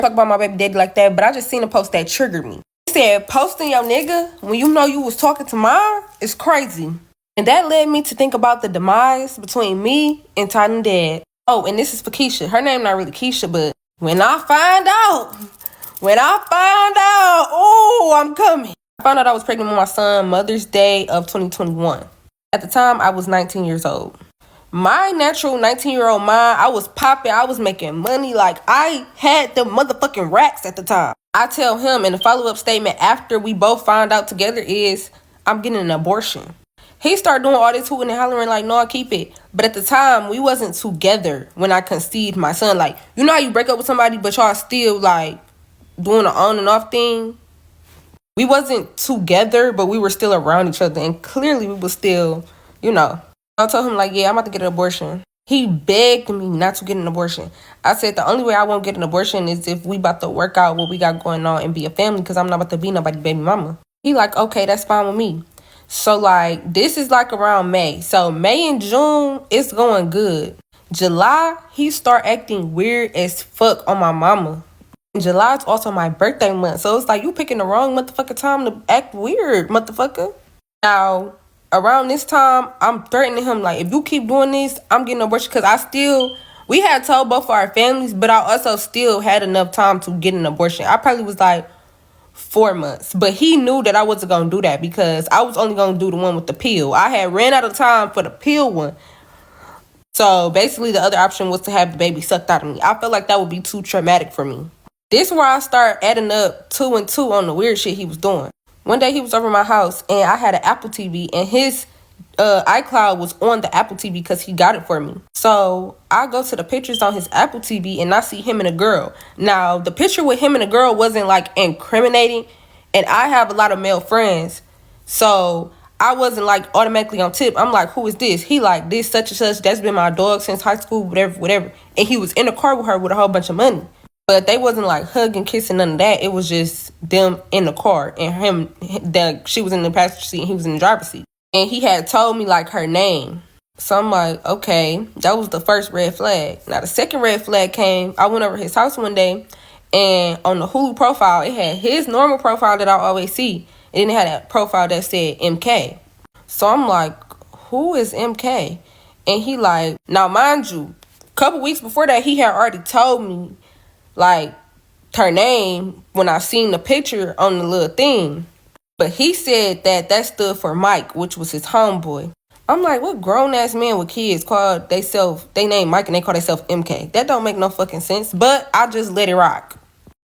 talk about my baby daddy like that, but I just seen a post that triggered me. He said, posting your nigga when you know you was talking to mine is crazy. And that led me to think about the demise between me and Titan Dad. Oh, and this is for Keisha. Her name not really Keisha, but when I find out, oh, I'm coming. I found out I was pregnant with my son Mother's Day of 2021. At the time, I was 19 years old. My natural 19-year-old mind, I was popping, I was making money, like I had the motherfucking racks at the time. I tell him in the follow-up statement after we both found out together is, I'm getting an abortion. He started doing all this hooting and hollering like, no, keep it. But at the time, we wasn't together when I conceived my son. Like, you know how you break up with somebody, but y'all still like doing an on and off thing? We wasn't together, but we were still around each other. And clearly we was still, you know. I told him like, yeah, I'm about to get an abortion. He begged me not to get an abortion. I said the only way I won't get an abortion is if we about to work out what we got going on and be a family, because I'm not about to be nobody's baby mama. He like, okay, that's fine with me. So like, this is like around May. So May and June, it's going good. July, he start acting weird as fuck on my mama. July is also my birthday month. So it's like, you picking the wrong motherfucking time to act weird, motherfucker. Now, around this time, I'm threatening him, like, if you keep doing this, I'm getting an abortion. Because we had told both of our families, but I also still had enough time to get an abortion. I probably was like 4 months. But he knew that I wasn't going to do that because I was only going to do the one with the pill. I had ran out of time for the pill one. So basically, the other option was to have the baby sucked out of me. I felt like that would be too traumatic for me. This is where I start adding up 2 and 2 on the weird shit he was doing. One day he was over my house and I had an Apple TV and his iCloud was on the Apple TV because he got it for me. So I go to the pictures on his Apple TV and I see him and a girl. Now the picture with him and a girl wasn't like incriminating, and I have a lot of male friends. So I wasn't like automatically on tip. I'm like, who is this? He like, this such and such, that's been my dog since high school, whatever. And he was in the car with her with a whole bunch of money. But they wasn't like hugging, kissing, none of that. It was just them in the car and she was in the passenger seat and he was in the driver's seat. And he had told me like her name. So I'm like, okay, that was the first red flag. Now the second red flag came, I went over his house one day and on the Hulu profile, it had his normal profile that I always see. And then it had a profile that said MK. So I'm like, who is MK? And he like, now mind you, a couple weeks before that, he had already told me like her name when I seen the picture on the little thing. But he said that stood for Mike, which was his homeboy. I'm like, what grown ass man with kids call they name Mike and they call themselves MK? That don't make no fucking sense. But I just let it rock.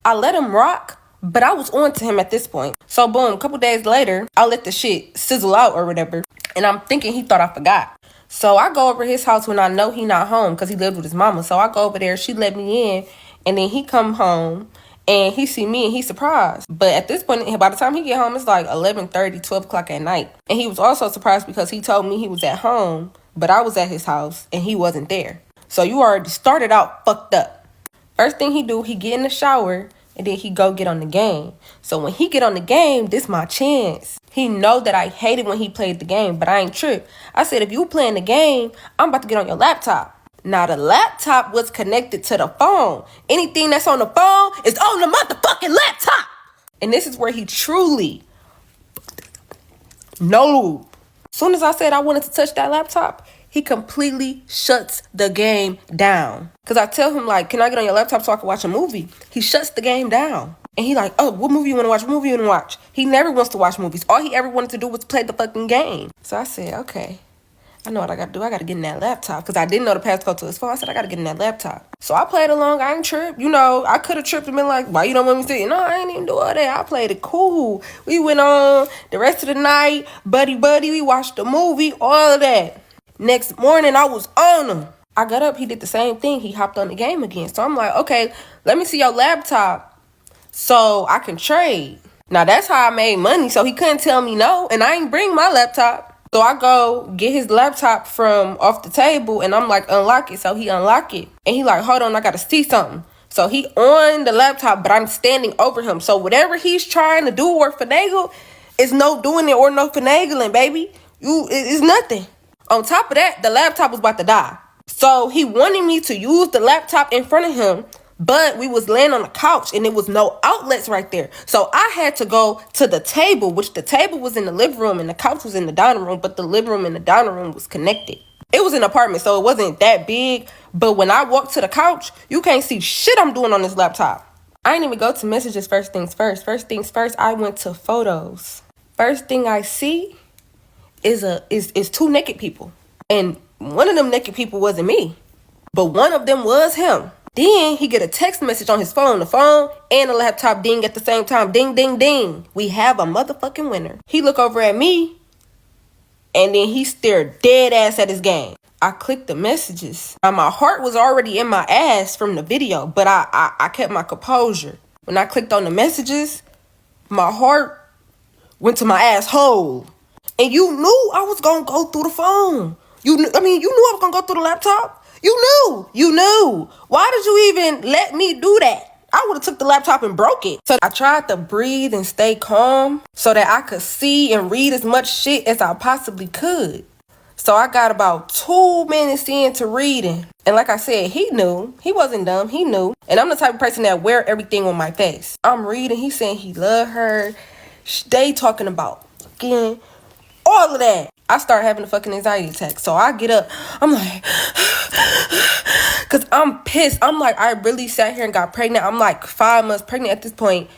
I let him rock, but I was on to him at this point. So boom, a couple days later, I let the shit sizzle out or whatever. And I'm thinking he thought I forgot. So I go over his house when I know he not home because he lived with his mama. So I go over there, she let me in. And then he come home and he see me and he's surprised. But at this point, by the time he get home, it's like 11:30, 12 o'clock at night. And he was also surprised because he told me he was at home, but I was at his house and he wasn't there. So you already started out fucked up. First thing he do, he get in the shower and then he go get on the game. So when he get on the game, this my chance. He know that I hated when he played the game, but I ain't tripped. I said, if you playing the game, I'm about to get on your laptop. Now, the laptop was connected to the phone. Anything that's on the phone is on the motherfucking laptop. And this is where he truly no. As soon as I said I wanted to touch that laptop, he completely shuts the game down. Because I tell him, like, can I get on your laptop so I can watch a movie? He shuts the game down. And he like, oh, what movie you want to watch? What movie you want to watch? He never wants to watch movies. All he ever wanted to do was play the fucking game. So I said, okay. I know what I got to do. I got to get in that laptop because I didn't know the passcode to his phone. I said, I got to get in that laptop. So I played along. I ain't tripped. You know, I could have tripped and been like, why you don't want me to see it? No, I ain't even do all that. I played it cool. We went on the rest of the night. Buddy. We watched the movie. All of that. Next morning, I was on him. I got up. He did the same thing. He hopped on the game again. So I'm like, okay, let me see your laptop so I can trade. Now, that's how I made money. So he couldn't tell me no. And I ain't bring my laptop. So I go get his laptop from off the table and I'm like, unlock it. So he unlock it. And he like, hold on, I got to see something. So he on the laptop, but I'm standing over him. So whatever he's trying to do or finagle, it's no doing it or no finagling, baby. It's nothing. On top of that, the laptop was about to die. So he wanted me to use the laptop in front of him, But we was laying on the couch and there was no outlets right there. So I had to go to the table, which the table was in the living room and the couch was in the dining room, but the living room and the dining room was connected. It was an apartment, so it wasn't that big. But when I walked to the couch, you can't see shit I'm doing on this laptop. I didn't even go to messages first things first. First things first, I went to photos. First thing I see is two naked people. And one of them naked people wasn't me. But one of them was him. Then he get a text message on his phone. The phone and the laptop ding at the same time. Ding, ding, ding. We have a motherfucking winner. He look over at me. And then he stared dead ass at his game. I clicked the messages. Now, my heart was already in my ass from the video, but I kept my composure. When I clicked on the messages, my heart went to my asshole. And you knew I was gonna go through the phone. You knew I was gonna go through the laptop. You knew. Why did you even let me do that? I would have took the laptop and broke it. So I tried to breathe and stay calm so that I could see and read as much shit as I possibly could. So I got about 2 minutes into reading. And like I said, he knew. He wasn't dumb. He knew. And I'm the type of person that wear everything on my face. I'm reading. He saying he love her. They talking about fucking all of that. I start having a fucking anxiety attack. So I get up. I'm like, because I'm pissed. I'm like, I really sat here and got pregnant. I'm like 5 months pregnant at this point.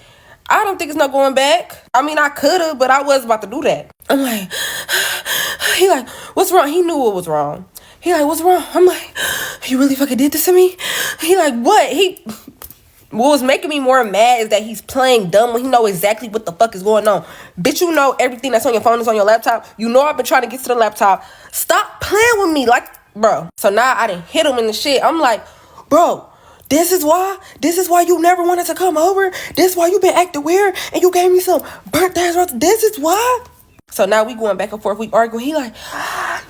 I don't think it's no going back. I mean, I could have, but I was about to do that. I'm like, he like, what's wrong? He knew what was wrong. He like, what's wrong? I'm like, you really fucking did this to me? He like, what? What was making me more mad is that he's playing dumb when he know exactly what the fuck is going on. Bitch, you know everything that's on your phone is on your laptop. You know I've been trying to get to the laptop. Stop playing with me, like, bro. So now I done hit him in the shit. I'm like, bro, this is why you never wanted to come over. This is why you been acting weird and you gave me some burnt ass roast. This is why. So now we going back and forth. We arguing. He like,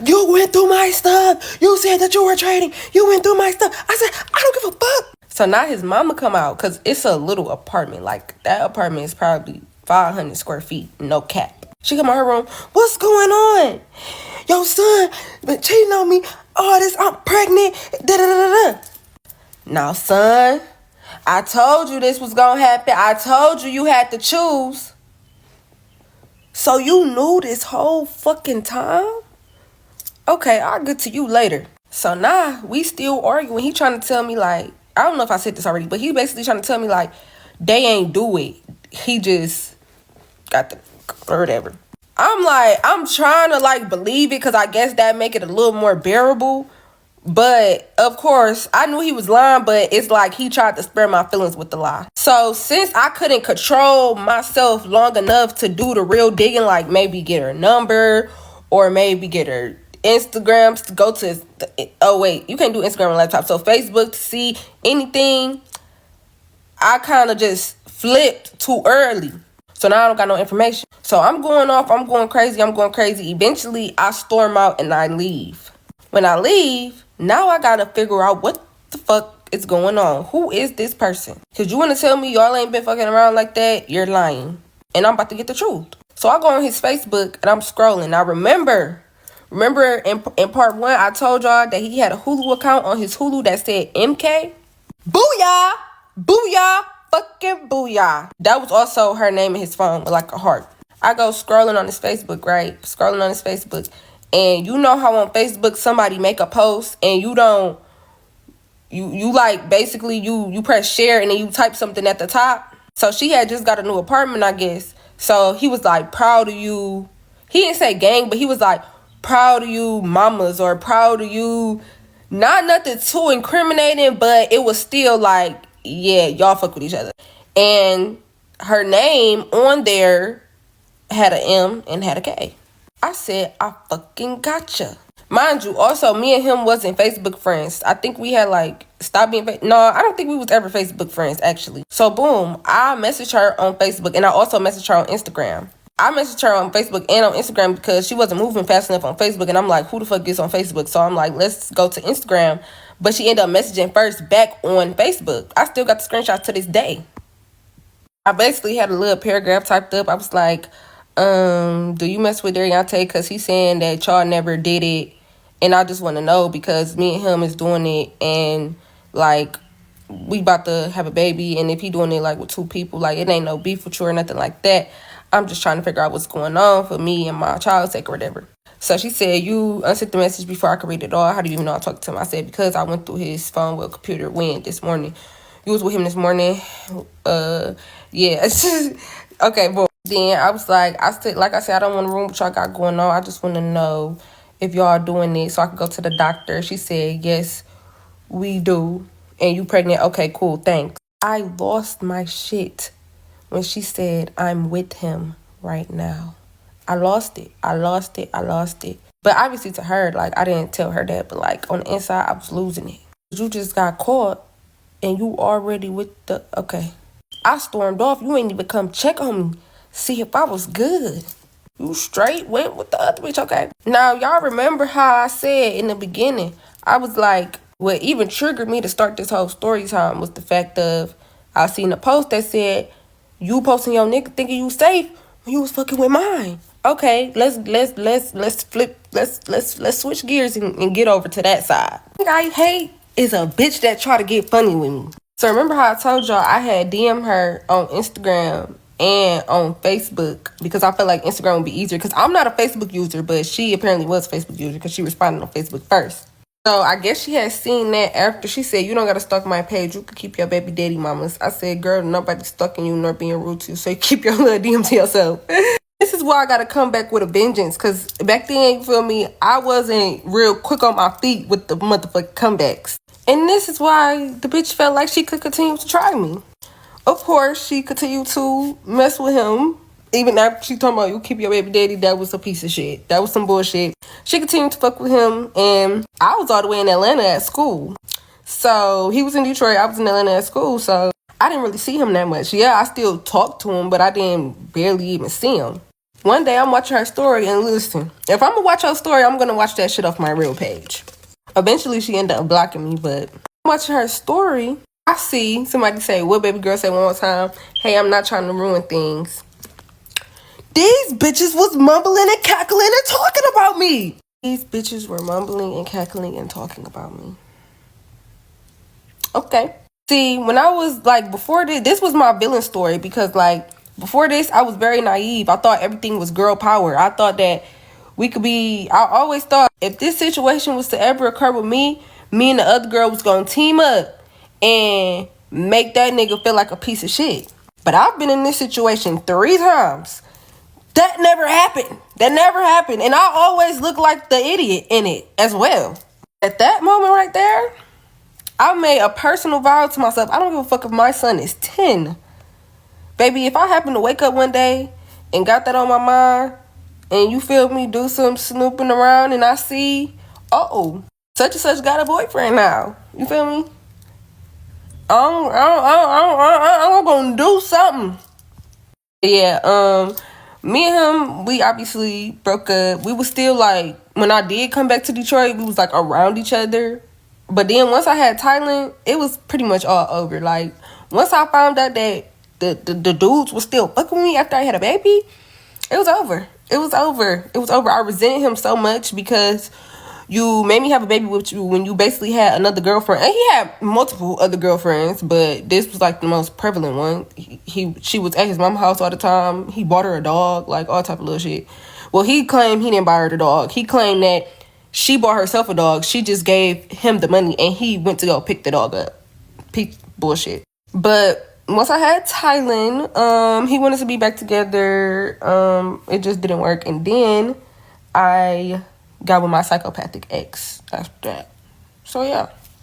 you went through my stuff. You said that you were trading. You went through my stuff. I said, I don't give a fuck. So now his mama come out because it's a little apartment. Like, that apartment is probably 500 square feet. No cap. She come out her room. What's going on? Your son been cheating on me. All this, I'm pregnant. Da-da-da-da-da. Now, son, I told you this was going to happen. I told you had to choose. So you knew this whole fucking time? Okay, I'll get to you later. So now we still arguing. He trying to tell me, like, I don't know if I said this already, but he basically trying to tell me, like, they ain't do it. He just got the or whatever. I'm like, I'm trying to, like, believe it because I guess that make it a little more bearable. But, of course, I knew he was lying, but it's like he tried to spare my feelings with the lie. So, since I couldn't control myself long enough to do the real digging, like maybe get her number or maybe get her Instagram to go to, oh, wait, you can't do Instagram on laptop. So, Facebook to see anything, I kind of just flipped too early. So, now I don't got no information. So, I'm going off, I'm going crazy. Eventually, I storm out and I leave. When I leave, now I gotta figure out what the fuck is going on. Who is this person? Because you want to tell me y'all ain't been fucking around like that? You're lying. And I'm about to get the truth. So I go on his Facebook and I'm scrolling. Now remember in part 1, I told y'all that he had a Hulu account on his Hulu that said MK? Booyah! Booyah! Fucking booyah. That was also her name in his phone with like a heart. I go scrolling on his Facebook, right? And you know how on Facebook somebody make a post and you don't, you like basically you press share and then you type something at the top. So she had just got a new apartment, I guess. So he was like, proud of you. He didn't say gang, but he was like, proud of you mamas or proud of you. Not nothing too incriminating, but it was still like, yeah, y'all fuck with each other. And her name on there had an M and had a K. I said, I fucking gotcha. Mind you, also, me and him wasn't Facebook friends. I think we had, like, stopped being... No, I don't think we was ever Facebook friends, actually. So, boom, I messaged her on Facebook, and I also messaged her on Instagram. I messaged her on Facebook and on Instagram because she wasn't moving fast enough on Facebook, and I'm like, who the fuck gets on Facebook? So, I'm like, let's go to Instagram. But she ended up messaging first back on Facebook. I still got the screenshots to this day. I basically had a little paragraph typed up. I was like... do you mess with Deontay? Because he's saying that y'all never did it. And I just want to know because me and him is doing it. And, like, we about to have a baby, and if he doing it like with two people, like it ain't no beef with you or nothing like that. I'm just trying to figure out what's going on for me and my child's sake or whatever. So she said, you unsent the message before I could read it all. How do you even know I talked to him? I said, because I went through his phone with a computer when this morning. You was with him this morning. Yeah. Okay, but then I was like, I said, I don't want to ruin what y'all got going on. I just want to know if y'all doing it so I could go to the doctor. She said, yes, we do. And you pregnant? Okay, cool, thanks. I lost my shit when she said, I'm with him right now. I lost it. But obviously to her, like, I didn't tell her that. But, like, on the inside, I was losing it. You just got caught and you already with the... Okay. I stormed off. You ain't even come check on me. See if I was good. You straight went with the other bitch, okay? Now, y'all remember how I said in the beginning, I was like, what even triggered me to start this whole story time was the fact of I seen a post that said, you posting your nigga thinking you safe when you was fucking with mine. Okay, let's switch gears and get over to that side. What I hate is a bitch that try to get funny with me. So remember how I told y'all I had DM her on Instagram and on Facebook because I felt like Instagram would be easier because I'm not a Facebook user, but she apparently was a Facebook user because she responded on Facebook first. So I guess she had seen that after she said, you don't got to stalk my page. You could keep your baby daddy mamas. I said, girl, nobody's stalking you nor being rude to you. So you keep your little DM to yourself. This is why I got to come back with a vengeance. Because back then, you feel me, I wasn't real quick on my feet with the motherfucking comebacks. And this is why the bitch felt like she could continue to try me. Of course, she continued to mess with him. Even after she talking about you keep your baby daddy, that was a piece of shit. That was some bullshit. She continued to fuck with him, and I was all the way in Atlanta at school. So he was in Detroit, I was in Atlanta at school, so I didn't really see him that much. Yeah, I still talked to him, but I didn't barely even see him. One day I'm watching her story, and listen, if I'm gonna watch her story, I'm gonna watch that shit off my real page. Eventually she ended up blocking me, but I'm watching her story. I see somebody say, what baby girl say one more time? Hey, I'm not trying to ruin things. These bitches was mumbling and cackling and talking about me. These bitches were mumbling and cackling and talking about me. Okay. See, when I was like, before this was my villain story because like, before this, I was very naive. I thought everything was girl power. I thought that I always thought if this situation was to ever occur with me and the other girl was going to team up and make that nigga feel like a piece of shit. But I've been in this situation 3 times. That never happened. And I always look like the idiot in it as well. At that moment right there, I made a personal vow to myself. I don't give a fuck if my son is 10. Baby, if I happen to wake up one day and got that on my mind, and you feel me do some snooping around and I see, such and such got a boyfriend now. You feel me? I'm gonna do something. Yeah, me and him, we obviously broke up. We was still like, when I did come back to Detroit, we was like around each other. But then once I had Thailand, it was pretty much all over. Like, once I found out that the dudes was still fucking with me after I had a baby, it was over. I resented him so much because you made me have a baby with you when you basically had another girlfriend. And he had multiple other girlfriends, but this was like the most prevalent one. She was at his mom's house all the time. He bought her a dog, like all type of little shit. Well, he claimed he didn't buy her the dog. He claimed that she bought herself a dog. She just gave him the money and he went to go pick the dog up. Bullshit. But once I had Thailand, he wanted to be back together. It just didn't work. And then I got with my psychopathic ex after that. So yeah.